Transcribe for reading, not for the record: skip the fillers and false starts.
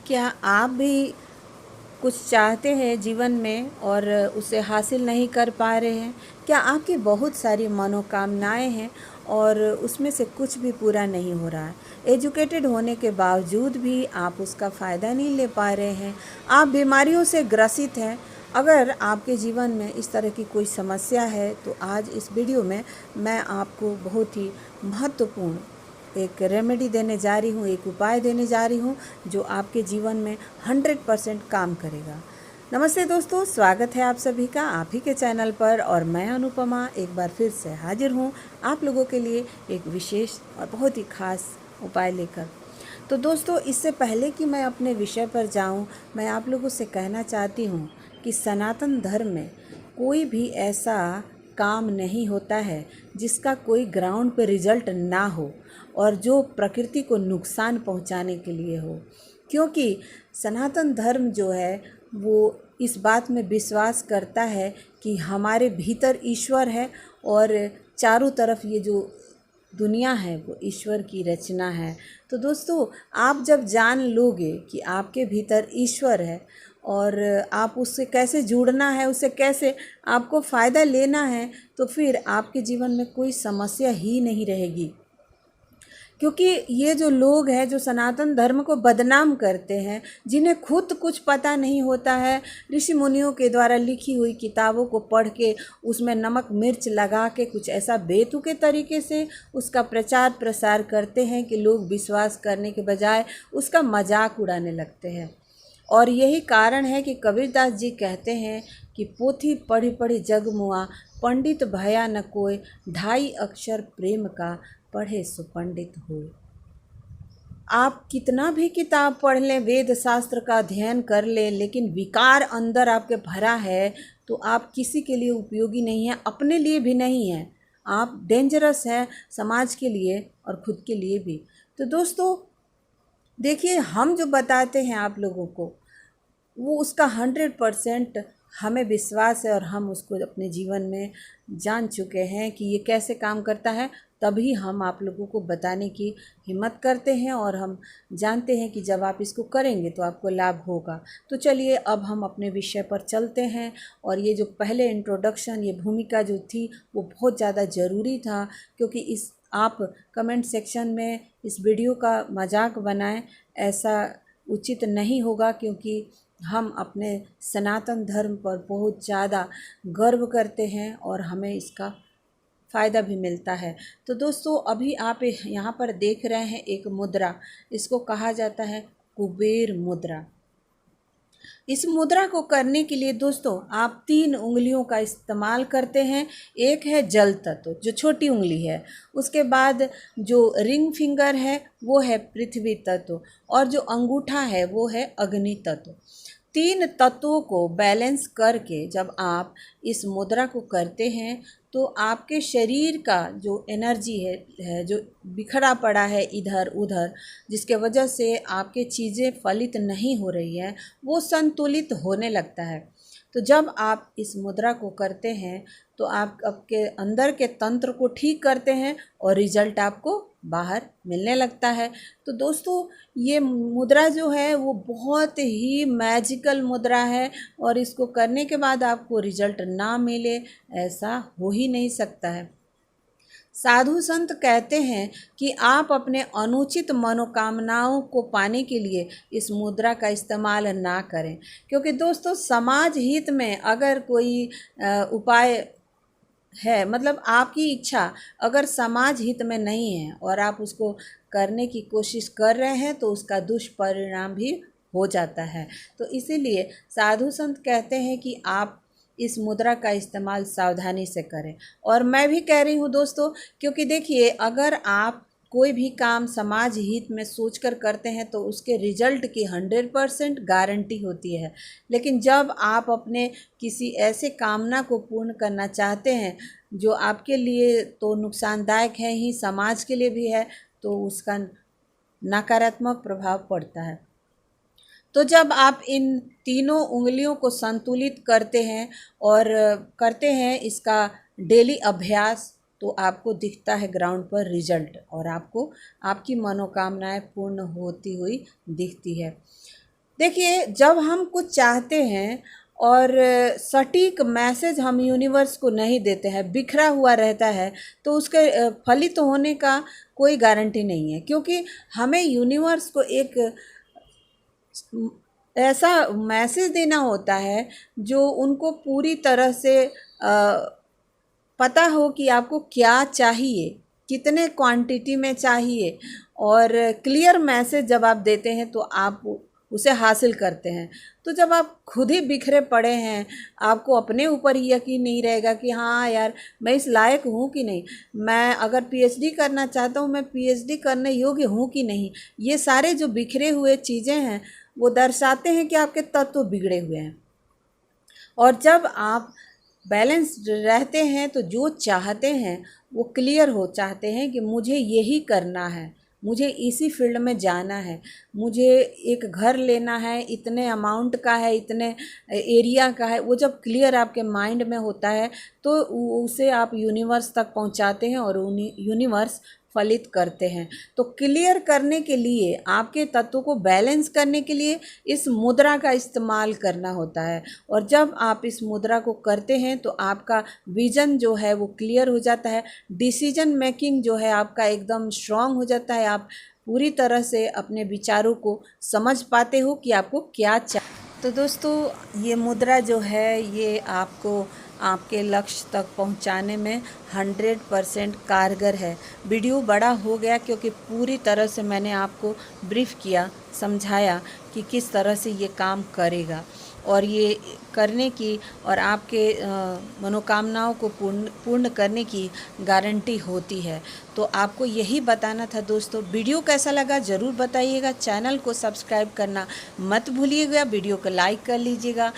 क्या आप भी कुछ चाहते हैं जीवन में और उसे हासिल नहीं कर पा रहे हैं? क्या आपकी बहुत सारी मनोकामनाएं हैं और उसमें से कुछ भी पूरा नहीं हो रहा है? एजुकेटेड होने के बावजूद भी आप उसका फ़ायदा नहीं ले पा रहे हैं। आप बीमारियों से ग्रसित हैं। अगर आपके जीवन में इस तरह की कोई समस्या है तो आज इस वीडियो में मैं आपको बहुत ही महत्वपूर्ण एक रेमेडी देने जा रही हूँ, एक उपाय देने जा रही हूँ जो आपके जीवन में 100% काम करेगा। नमस्ते दोस्तों, स्वागत है आप सभी का आप ही के चैनल पर और मैं अनुपमा एक बार फिर से हाजिर हूँ आप लोगों के लिए एक विशेष और बहुत ही खास उपाय लेकर। तो दोस्तों, इससे पहले कि मैं अपने विषय पर जाऊँ, मैं आप लोगों से कहना चाहती हूँ कि सनातन धर्म में कोई भी ऐसा काम नहीं होता है जिसका कोई ग्राउंड पे रिजल्ट ना हो और जो प्रकृति को नुकसान पहुंचाने के लिए हो। क्योंकि सनातन धर्म जो है वो इस बात में विश्वास करता है कि हमारे भीतर ईश्वर है और चारों तरफ ये जो दुनिया है वो ईश्वर की रचना है। तो दोस्तों, आप जब जान लोगे कि आपके भीतर ईश्वर है और आप उससे कैसे जुड़ना है, उससे कैसे आपको फ़ायदा लेना है, तो फिर आपके जीवन में कोई समस्या ही नहीं रहेगी। क्योंकि ये जो लोग हैं जो सनातन धर्म को बदनाम करते हैं, जिन्हें खुद कुछ पता नहीं होता है, ऋषि मुनियों के द्वारा लिखी हुई किताबों को पढ़ के उसमें नमक मिर्च लगा के कुछ ऐसा बेतुके तरीके से उसका प्रचार प्रसार करते हैं कि लोग विश्वास करने के बजाय उसका मजाक उड़ाने लगते हैं। और यही कारण है कि कबीरदास जी कहते हैं कि पोथी पढ़ी पढ़ी जग मुआ, पंडित भया न कोय, ढाई अक्षर प्रेम का, पढ़े सो पंडित होय। आप कितना भी किताब पढ़ लें, वेद शास्त्र का अध्ययन कर लें, लेकिन विकार अंदर आपके भरा है तो आप किसी के लिए उपयोगी नहीं हैं, अपने लिए भी नहीं हैं। आप डेंजरस हैं समाज के लिए और खुद के लिए भी। तो दोस्तों देखिए, हम जो बताते हैं आप लोगों को वो उसका 100% हमें विश्वास है और हम उसको अपने जीवन में जान चुके हैं कि ये कैसे काम करता है। तभी हम आप लोगों को बताने की हिम्मत करते हैं और हम जानते हैं कि जब आप इसको करेंगे तो आपको लाभ होगा। तो चलिए अब हम अपने विषय पर चलते हैं। और ये जो पहले इंट्रोडक्शन, ये भूमिका जो थी वो बहुत ज़्यादा ज़रूरी था, क्योंकि इस आप कमेंट सेक्शन में इस वीडियो का मजाक बनाएं, ऐसा उचित नहीं होगा। क्योंकि हम अपने सनातन धर्म पर बहुत ज़्यादा गर्व करते हैं और हमें इसका फ़ायदा भी मिलता है। तो दोस्तों, अभी आप यहाँ पर देख रहे हैं एक मुद्रा, इसको कहा जाता है कुबेर मुद्रा। इस मुद्रा को करने के लिए दोस्तों आप 3 उंगलियों का इस्तेमाल करते हैं। एक है जल तत्व जो छोटी उंगली है, उसके बाद जो रिंग फिंगर है वो है पृथ्वी तत्व और जो अंगूठा है वो है अग्नि तत्व। 3 तत्वों को बैलेंस करके जब आप इस मुद्रा को करते हैं तो आपके शरीर का जो एनर्जी है जो बिखरा पड़ा है इधर उधर, जिसके वजह से आपके चीज़ें फलित नहीं हो रही है, वो संतुलित होने लगता है। तो जब आप इस मुद्रा को करते हैं तो आप आपके अंदर के तंत्र को ठीक करते हैं और रिजल्ट आपको बाहर मिलने लगता है। तो दोस्तों, ये मुद्रा जो है वो बहुत ही मैजिकल मुद्रा है और इसको करने के बाद आपको रिजल्ट ना मिले ऐसा हो ही नहीं सकता है। साधु संत कहते हैं कि आप अपने अनुचित मनोकामनाओं को पाने के लिए इस मुद्रा का इस्तेमाल ना करें। क्योंकि दोस्तों, समाज हित में अगर कोई उपाय है, मतलब आपकी इच्छा अगर समाज हित में नहीं है और आप उसको करने की कोशिश कर रहे हैं तो उसका दुष्परिणाम भी हो जाता है। तो इसीलिए साधु संत कहते हैं कि आप इस मुद्रा का इस्तेमाल सावधानी से करें। और मैं भी कह रही हूँ दोस्तों, क्योंकि देखिए, अगर आप कोई भी काम समाज हित में सोचकर करते हैं तो उसके रिजल्ट की 100% गारंटी होती है। लेकिन जब आप अपने किसी ऐसे कामना को पूर्ण करना चाहते हैं जो आपके लिए तो नुकसानदायक है ही, समाज के लिए भी है, तो उसका नकारात्मक प्रभाव पड़ता है। तो जब आप इन तीनों उंगलियों को संतुलित करते हैं और करते हैं इसका डेली अभ्यास, तो आपको दिखता है ग्राउंड पर रिजल्ट और आपको आपकी मनोकामनाएं पूर्ण होती हुई दिखती है। देखिए, जब हम कुछ चाहते हैं और सटीक मैसेज हम यूनिवर्स को नहीं देते हैं, बिखरा हुआ रहता है, तो उसके फलित होने का कोई गारंटी नहीं है, क्योंकि हमें यूनिवर्स को एक ऐसा मैसेज देना होता है जो उनको पूरी तरह से पता हो कि आपको क्या चाहिए, कितने क्वांटिटी में चाहिए, और क्लियर मैसेज जब आप देते हैं तो आप उसे हासिल करते हैं। तो जब आप खुद ही बिखरे पड़े हैं, आपको अपने ऊपर ही यकीन नहीं रहेगा कि हाँ यार, मैं इस लायक हूँ कि नहीं, मैं अगर पीएचडी करना चाहता हूँ, मैं पीएचडी करने योग्य हूँ कि नहीं, ये सारे जो बिखरे हुए चीज़ें हैं वो दर्शाते हैं कि आपके तत्व बिगड़े हुए हैं। और जब आप बैलेंस्ड रहते हैं तो जो चाहते हैं वो क्लियर हो, चाहते हैं कि मुझे यही करना है, मुझे इसी फील्ड में जाना है, मुझे एक घर लेना है, इतने अमाउंट का है, इतने एरिया का है। वो जब क्लियर आपके माइंड में होता है तो उसे आप यूनिवर्स तक पहुंचाते हैं और यूनिवर्स फलित करते हैं। तो क्लियर करने के लिए, आपके तत्व को बैलेंस करने के लिए इस मुद्रा का इस्तेमाल करना होता है। और जब आप इस मुद्रा को करते हैं तो आपका विज़न जो है वो क्लियर हो जाता है, डिसीजन मेकिंग जो है आपका एकदम स्ट्रांग हो जाता है, आप पूरी तरह से अपने विचारों को समझ पाते हो कि आपको क्या चाहिए। तो दोस्तों, ये मुद्रा जो है ये आपको आपके लक्ष्य तक पहुंचाने में 100% कारगर है। वीडियो बड़ा हो गया क्योंकि पूरी तरह से मैंने आपको ब्रीफ किया, समझाया कि किस तरह से ये काम करेगा, और ये करने की और आपके मनोकामनाओं को पूर्ण करने की गारंटी होती है। तो आपको यही बताना था दोस्तों। वीडियो कैसा लगा ज़रूर बताइएगा, चैनल को सब्सक्राइब करना मत भूलिएगा, वीडियो को लाइक कर लीजिएगा।